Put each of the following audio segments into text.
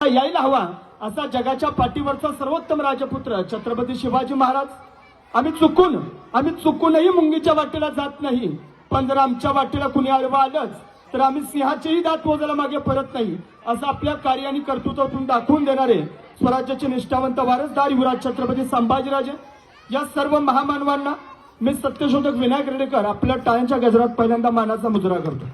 यायला हवा असा जगाच्या पाठीवरचा सर्वोत्तम राजपुत्र छत्रपती शिवाजी महाराज. आम्ही चुकूनही मुंगीच्या वाटेला जात नाही, पण जर आमच्या वाटेला कुणी आडवा आलंच तर आम्ही सिंहाचेही दात मोजायला मागे परत नाही, असं आपल्या कार्य आणि कर्तृत्वातून दाखवून देणारे स्वराज्याचे निष्ठावंत वारसदार युवराज छत्रपती संभाजीराजे या सर्व महामानवांना मी सत्यशोधक विनायक रेडेकर आपल्या टाळ्यांच्या गजरात पहिल्यांदा मानाचा मुजरा करतो.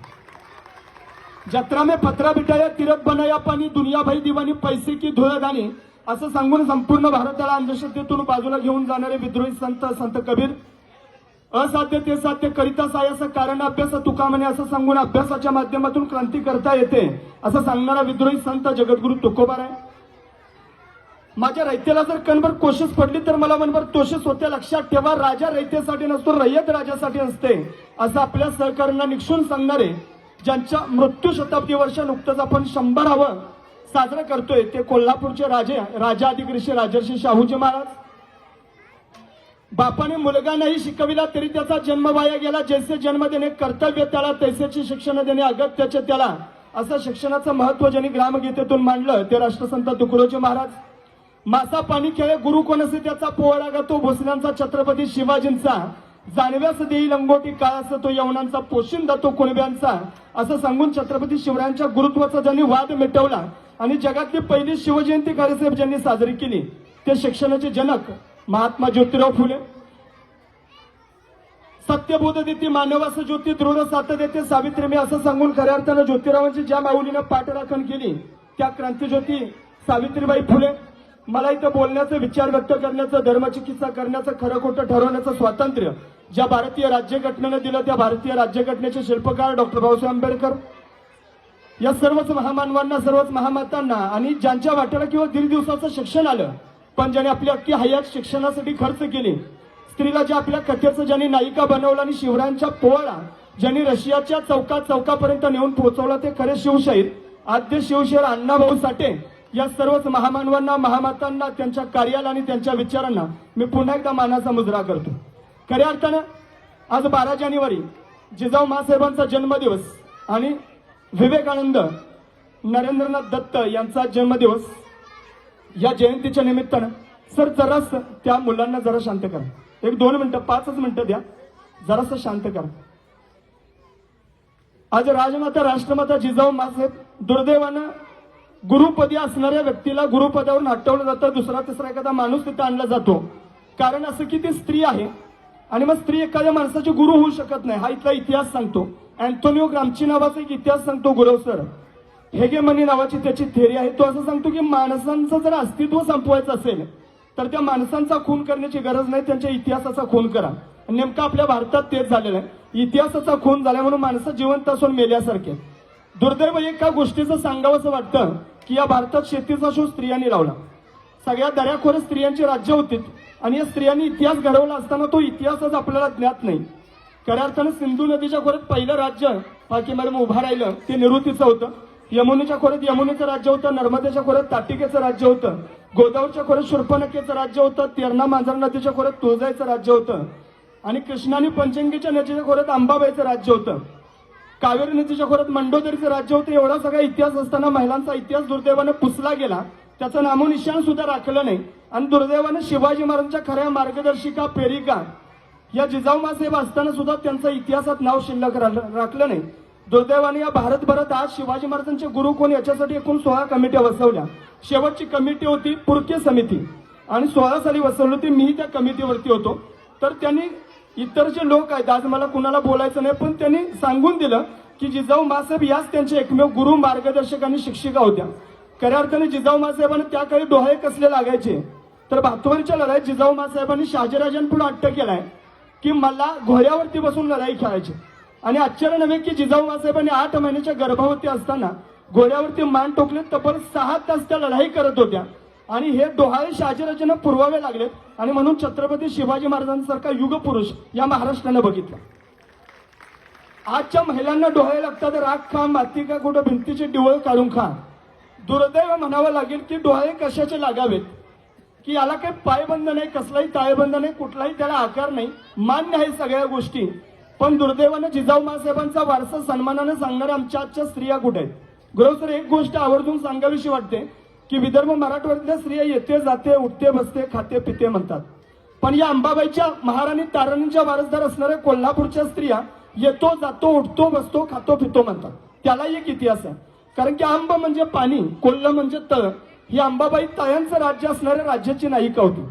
जत्रा में पत्रा बिटाया तीरथ बनाया पाणी दुनिया भाई दिवाणी पैसे की धुळदाणी असं सांगून संपूर्ण भारताला अंधश्रद्धेतून बाजूला घेऊन जाणारे विद्रोही संत कबीर असाध्य ते साध्य करिताच आहे असं कारण अभ्यास तुका म्हणे असं सांगून अभ्यासाच्या माध्यमातून क्रांती करता येते असं सांगणारा विद्रोही संत जगद्गुरु तुकोबाराय. माझ्या रयतेला जर कणभर कोशिश पडली तर मला मनभर तोशिस होते. लक्षात ठेवा, राजा रयतेसाठी नसतो, रयत राजासाठी असते असं आपल्या सहकार्यांना निक्षून सांगणारे ज्यांच्या मृत्यू शताब्दी वर्ष नुकतंच आपण 100ावं साजरं करतोय ते कोल्हापूरचे राजा अधिक ऋषी राजर्षी शाहूजी महाराज. बापाने मुलगा नाही शिकविला तरी त्याचा जन्म वाया गेला, जैसे जन्म देणे कर्तव्य त्याला तैसेची शिक्षण देणे अगत्याचे त्याला, असं शिक्षणाचं महत्व ज्यांनी ग्रामगीतेतून मांडलं ते राष्ट्रसंत तुकडोजी महाराज. मासा पाणी खेळे गुरु कोण असे त्याचा पोवाडा गातो भोसल्यांचा छत्रपती शिवाजींचा, जाणव्यास देई लंगोटी काळ असं तो यवनांचा पोशिंदा तो कुणब्यांचा, असं सांगून छत्रपती शिवरायांच्या गुरुत्वाचा ज्यांनी वाद मिटवला आणि जगातली पहिली शिवजयंती कार्यसाहेब ज्यांनी साजरी केली ते शिक्षणाचे जनक महात्मा ज्योतिराव फुले. सत्यबोध देते मानवास ज्योती दृढ साथ देते सावित्री मी असं सांगून खऱ्या अर्थानं ज्योतिरावांची ज्या माऊलीनं पाठराखण केली त्या क्रांतिज्योती सावित्रीबाई फुले. मला इथं बोलण्याचं, विचार व्यक्त करण्याचं, धर्मचिकित्सा करण्याचं, खरं खोटं ठरवण्याचं स्वातंत्र्य ज्या भारतीय राज्यघटनेनं दिलं त्या भारतीय राज्यघटनेचे शिल्पकार डॉक्टर बाबासाहेब आंबेडकर या सर्वच महामानवांना, सर्वच महामातांना आणि ज्यांच्या वाट्याला किंवा दीड दिवसाचं शिक्षण आलं पण ज्याने आपली अख्खी हयात शिक्षणासाठी खर्च केली, स्त्रीला ज्या आपल्या कथेचं ज्यांनी नायिका बनवलं आणि शिवरायांच्या पोवाडा ज्यांनी रशियाच्या चौकापर्यंत नेऊन पोहोचवला ते खरे शिवशाहीर आद्य शिवशाहीर अण्णाभाऊ साठे या सर्वच महामानवांना, महामातांना, त्यांच्या कार्याला आणि त्यांच्या विचारांना मी पुन्हा एकदा मानाचा मुजरा करतो. खऱ्या अर्थानं आज 12 जानेवारी जिजाऊ माँसाहेबांचा जन्मदिवस आणि विवेकानंद नरेंद्रनाथ दत्त यांचा जन्मदिवस या जयंतीच्या निमित्तानं सर जरास त्या मुलांना जरा शांत करा, 1-2 मिनिटं 5 मिनिटं द्या, जरासं शांत करा. आज राजमाता राष्ट्रमाता जिजाऊ माँसाहेब दुर्दैवानं गुरुपदी असणाऱ्या व्यक्तीला गुरुपदावरून हटवलं जातं, दुसरा तिसरा एखादा माणूस तिथं आणला जातो. कारण असं की ती स्त्री आहे आणि मग स्त्री एखाद्या माणसाची गुरु होऊ शकत नाही. हा इथला इतिहास सांगतो. अँटोनिओ ग्रामची नावाचा एक इतिहास सांगतो गुरव सर, हेगेमनी नावाची त्याची थेरी आहे. तो असं सांगतो की माणसांचं जर अस्तित्व संपवायचं असेल तर त्या माणसांचा खून करण्याची गरज नाही, त्यांच्या इतिहासाचा खून करा. नेमकं आपल्या भारतात तेच झालेलं आहे. इतिहासाचा खून झाला म्हणून माणसं जिवंत असून मेल्यासारखे. दुर्दैव एका गोष्टीचं सांगावंसं वाटतं की या भारतात शेतीचा शोध स्त्रियांनी लावला. सगळ्या दऱ्याखोर स्त्रियांची राज्य होती आणि या स्त्रियांनी इतिहास घडवला असताना तो इतिहासच आपल्याला ज्ञात नाही. खऱ्या अर्थानं सिंधू नदीच्या खोऱ्यात पहिलं राज्य पाकीमॅडम उभा राहिलं ते निवृत्तीचं होतं. यमुनेच्या खोऱ्यात यमुनेचं राज्य होतं, नर्मदेच्या खोऱ्यात ताटिकेचं राज्य होतं, गोदावरीच्या खोऱ्यात शूर्पणखेचं राज्य होतं, तेरणा मांजर नदीच्या खोऱ्यात तुळजाईचं राज्य होतं आणि कृष्णा आणि पंचंगीच्या नदीच्या खोऱ्यात अंबाबाईचं राज्य होतं, कावेरी नदीच्या खोऱ्यात मंडोदरीचं राज्य होतं. एवढा सगळा इतिहास असताना महिलांचा इतिहास दुर्दैवानं पुसला गेला, त्याचं नामोनिशाण सुद्धा राखलं नाही. आणि दुर्दैवानं शिवाजी महाराजांच्या खऱ्या मार्गदर्शिका प्रेरिका या जिजाऊ माँसाहेब असताना सुद्धा त्यांचं इतिहासात नाव शिल्लक राखलं नाही. दुर्दैवाने या भारतभरात आज शिवाजी महाराजांचे गुरु कोण याच्यासाठी एकूण 16 कमिट्या बसवल्या. शेवटची कमिटी होती पुरके समिती आणि 16 साली बसवली होती. मी त्या कमिटीवरती होतो. तर त्यांनी इतर जे लोक आहेत, आज मला कुणाला बोलायचं नाही, पण त्यांनी सांगून दिलं की जिजाऊ माँसाहेब याच त्यांचे एकमेव गुरु, मार्गदर्शक आणि शिक्षिका होत्या. खऱ्या अर्थाने जिजाऊ माँसाहेबांना त्या काही डोळे कसले लागायचे तर भातुवरीच्या लढाईत जिजाऊ माँसाहेबांनी शहाजीराजांपुढे हट्ट केलाय की मला घोड्यावरती बसून लढाई खेळायची. आणि आश्चर्य नव्हे की जिजाऊ माँसाहेबांनी 8 महिन्याच्या गर्भावती असताना घोड्यावरती मान टोकले, तब्बल 6 तास त्या लढाई करत होत्या. आणि हे डोहाळे शहाजीराजांना पुरवावे लागलेत आणि म्हणून छत्रपती शिवाजी महाराजांसारखा युगपुरुष या महाराष्ट्रानं बघितला. आजच्या महिलांना डोहाळे लागतात, राग खा, माती का, कुठं भिंतीचे डिवळ काढून खा. दुर्दैव म्हणावं लागेल की डोहाळे कशाचे लागावेत की याला काही पायबंद नाही, कसलाही ताळेबंद नाही, कुठलाही त्याला आकार नाही. मान्य आहे सगळ्या गोष्टी, पण दुर्दैवानं जिजाऊ माँसाहेबांचा वारसा सन्मानानं सांगणाऱ्या आमच्या आजच्या स्त्रिया कुठे आहेत? गुरव सर, एक गोष्ट आवर्जून सांगावीशी वाटते की विदर्भ मराठवाड्यातल्या स्त्रिया येते जाते उठते बसते खाते पिते म्हणतात, पण या अंबाबाईच्या महाराणी ताराणींच्या वारसदार असणाऱ्या कोल्हापूरच्या स्त्रिया येतो जातो उठतो बसतो खातो पितो म्हणतात. त्याला एक इतिहास आहे. कारण की आंब म्हणजे पाणी, कोल्ह म्हणजे तळ. ही अंबाबाई तळ्यांचं राज्य असणाऱ्या राज्याची नायिका होती.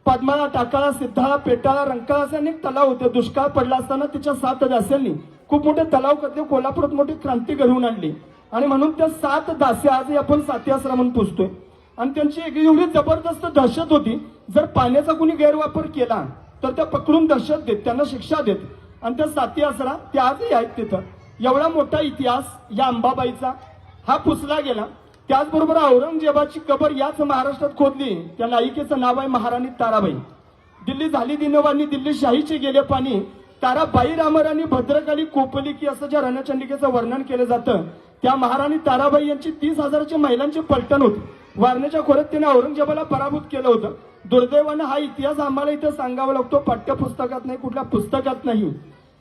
पद्माळा, टाकाळा, सिद्धाळा, पेटाळा, रंकाळा असे अनेक तलाव होते. दुष्काळ पडला असताना तिच्या 7 दास्यांनी खूप मोठे तलाव करते कोल्हापुरात मोठी क्रांती घडवून आणली आणि म्हणून त्या 7 दासी आजही आपण साती आसरा म्हणून पुजतोय. आणि त्यांची एवढी जबरदस्त दहशत होती, जर पाण्याचा कुणी गैरवापर केला तर त्या पकडून दहशत देत, त्यांना शिक्षा देत. आणि त्या साती आसरा त्या आजही आहेत तिथं. एवढा मोठा इतिहास या अंबाबाईचा हा पुसला गेला. त्याचबरोबर औरंगजेबाची कबर याच महाराष्ट्रात खोदली. त्या नायिकेचं नाव आहे महाराणी ताराबाई. दिल्ली झाली दिनवाणी, दिल्ली शाहीचे गेले पाणी. ताराबाई रामराणी भद्रकाली कोपली की असं ज्या रणचंडिकेचं वर्णन केलं जातं, त्या महाराणी ताराबाई यांची 30,000 महिलांची पलटण होती. वारणेच्या खोऱ्यात तिने औरंगजेबाला पराभूत केलं होतं. दुर्दैवानं हा इतिहास आम्हाला इथं सांगावा लागतो, पाठ्यपुस्तकात नाही, कुठल्या पुस्तकात नाही.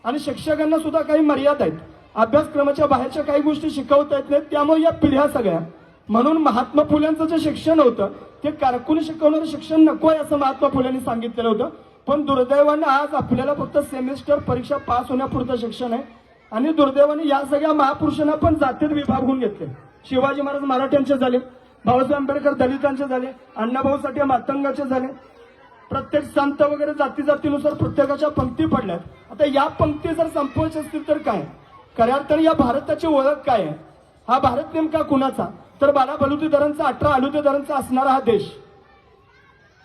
आणि शिक्षकांना सुद्धा काही मर्यादा आहेत. अभ्यासक्रमाच्या बाहेरच्या काही गोष्टी शिकवता येत नाहीत. त्यामुळे या पिढ्या सगळ्या, म्हणून महात्मा फुल्यांचं जे शिक्षण होतं ते कारकुनी शिकवणारं शिक्षण नको आहे असं महात्मा फुल्यांनी सांगितलेलं होतं. पण दुर्दैवानं आज आपल्याला फक्त सेमिस्टर परीक्षा पास होण्यापुरतं शिक्षण आहे. आणि दुर्दैवाने या सगळ्या महापुरुषांना पण जातीत विभागून घेतले. शिवाजी महाराज मराठ्यांचे झाले, बाबासाहेब आंबेडकर दलितांचे झाले, अण्णाभाऊ साठे मातंगाचे झाले. प्रत्येक संत वगैरे जाती जातीनुसार प्रत्येकाच्या पंक्ती पडल्यात. आता या पंक्ती जर संपवायच्या असतील तर काय, खऱ्या अर्थाने या भारताची ओळख काय आहे? हा भारत नेमका कुणाचा? तर बारा बलुतेदारांचा 18 आलुतेदारांचा असणारा हा देश.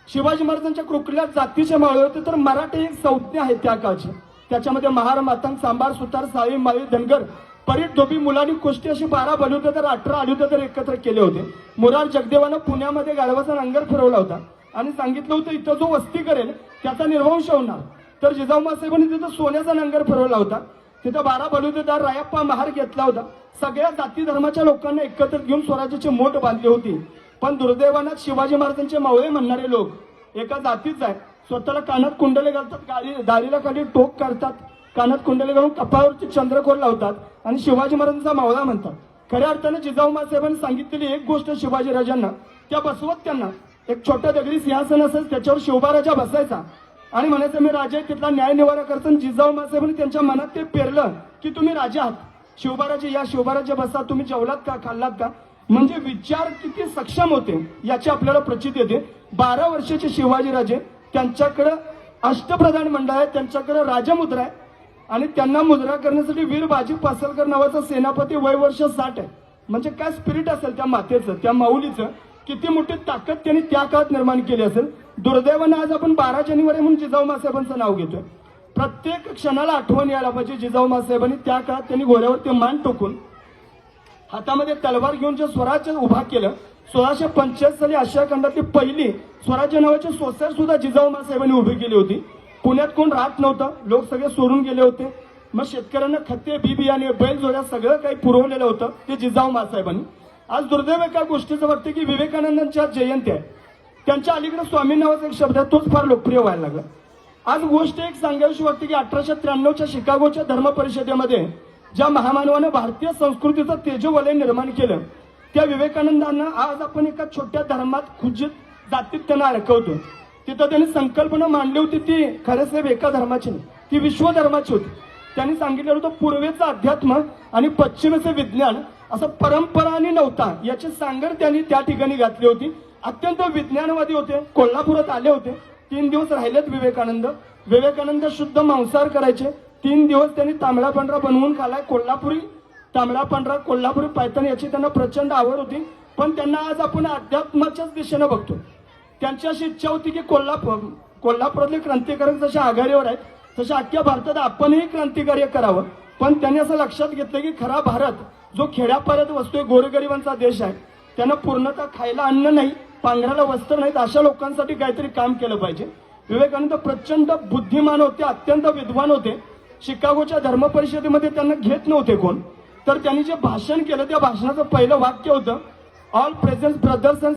शिवाजी महाराजांच्या कुठल्या जातीचे मावळे होते तर मराठी एक संज्ञा आहे त्या काळची. त्याच्यामध्ये महार, मातंग, सांबार, सुतार, साळी, माळी, धनगर, परीट, धोबी, मुलानी, कुष्टी अशी 12 बलुतेदार 18 आलुतेदार एकत्र केले होते. मुरार जगदेवानं पुण्यामध्ये गाढवाचा नांगर फिरवला होता आणि सांगितलं होतं इथं जो वस्ती करेल त्याचा निर्वंश होणार. तर जिजाऊ मासाहेबांनी तिथं सोन्याचा नांगर फिरवला होता. तिथं 12 बलुतेदार रायप्पा महार घेतला होता. सगळ्या जाती धर्माच्या लोकांना एकत्रित घेऊन स्वराज्याची मोठ बांधली होती. पण दुर्दैवानं शिवाजी महाराजांचे मावळे म्हणणारे लोक एका जातीच आहेत. स्वतःला कानात कुंडले घालतात, दाढीला खाली टोक काढतात, कानात कुंडले घालून कपाळावरती चंद्रकोर लावतात आणि शिवाजी महाराजांचा मावळा म्हणतात. खऱ्या अर्थाने जिजाऊ मासाहेबांनी सांगितलेली एक गोष्ट शिवाजी राजांना, त्या बसवत त्यांना एक छोट्या दगडी सिंहासन असेल त्याच्यावर शिवबा राजा बसायचा आणि म्हणायचं मी राजा आहे, तिथला न्याय निवारा करतो. जिजाऊ मासाहेबांनी त्यांच्या मनात ते पेरलं की तुम्ही राजा आहात, शिवबाराजे या शिवबाराजे बसा, तुम्ही जेवलात का खाल्लात का. म्हणजे विचार किती सक्षम होते याची आपल्याला प्रचिती येते. 12 वर्षाचे शिवाजी राजे, त्यांच्याकडे अष्टप्रधान मंडळ आहे, त्यांच्याकडे राजमुद्रा आहे आणि त्यांना मुद्रा करण्यासाठी वीर बाजी पासलकर नावाचा सेनापती वय वर्ष 60 आहे. म्हणजे काय स्पिरिट असेल त्या मातेचं, त्या माऊलीचं, किती मोठी ताकद त्यांनी त्या काळात निर्माण केली असेल. दुर्दैवानं आज आपण 12 जानेवारी म्हणून जिजाऊ मासाहेबांचं नाव घेतोय. प्रत्येक क्षणाला आठवण यायला पाहिजे जिजाऊ मासाहेबांनी त्या काळात त्यांनी घोड्यावरती मान टोकून हातामध्ये तलवार घेऊन जे स्वराज्य उभा केलं. 1645 साली आशिया खंडातली पहिली स्वराज्य नावाची सोसायटी सुद्धा जिजाऊ मासाहेबांनी उभी केली होती. पुण्यात कोण राहत नव्हतं, लोक सगळे सोडून गेले होते. मग शेतकऱ्यांना खते, बी बियाणे, बैलजोड्या सगळं काही पुरवलेलं होतं ते जिजाऊ मासाहेबांनी. आज दुर्दैव एका गोष्टीचं वाटतं की विवेकानंदांच्या जयंती आहे, त्यांच्या अलीकडे स्वामी नावाचा एक शब्द आहे, तोच फार लोकप्रिय व्हायला लागला. आज गोष्ट एक सांगावीशी वाटते की 1893च्या शिकागोच्या धर्म परिषदेमध्ये ज्या महामानवानं भारतीय संस्कृतीचं तेजोवलय निर्माण केलं, त्या विवेकानंदांना आज आपण एका छोट्या धर्मात खुजीत जातीत त्यांना अडकवतो. तिथं त्यांनी संकल्पना मांडली होती, ती खरंच एका धर्माची नाही, ती विश्वधर्माची होती. त्यांनी सांगितलं होतं पूर्वेचं अध्यात्म आणि पश्चिमेचं विज्ञान असं परंपराने नव्हता याची सांगड त्यांनी त्या ठिकाणी घातली होती. अत्यंत विज्ञानवादी होते. कोल्हापुरात आले होते, 3 दिवस राहिलेत विवेकानंद. विवेकानंद शुद्ध मांसाहार करायचे. 3 दिवस त्यांनी तांबडा पांढरा बनवून खालाय. कोल्हापुरी तांबडा पांढरा, कोल्हापुरी पायथन याची त्यांना प्रचंड आवड होती. पण त्यांना आज आपण अध्यात्माच्याच दिशेनं बघतो. त्यांची अशी इच्छा होती की कोल्हापुरातले क्रांतिकारक जसे आघाडीवर आहेत तसे अख्ख्या भारतात आपणही क्रांतिकार्य करावं. पण त्यांनी असं लक्षात घेतलं की खरा भारत जो खेड्यापाड्यात वसतोय, गोरगरिबांचा देश आहे, त्यांना पूर्णतः खायला अन्न नाही, पांघराला वस्त्र नाहीत, अशा लोकांसाठी काहीतरी काम केलं पाहिजे. विवेकानंद प्रचंड बुद्धिमान होते, अत्यंत विद्वान होते. शिकागोच्या धर्म परिषदेमध्ये त्यांना घेत नव्हते कोण. तर त्यांनी जे भाषण केलं त्या भाषणाचं पहिलं वाक्य होतं, ऑल प्रेझेंट ब्रदर्स अँड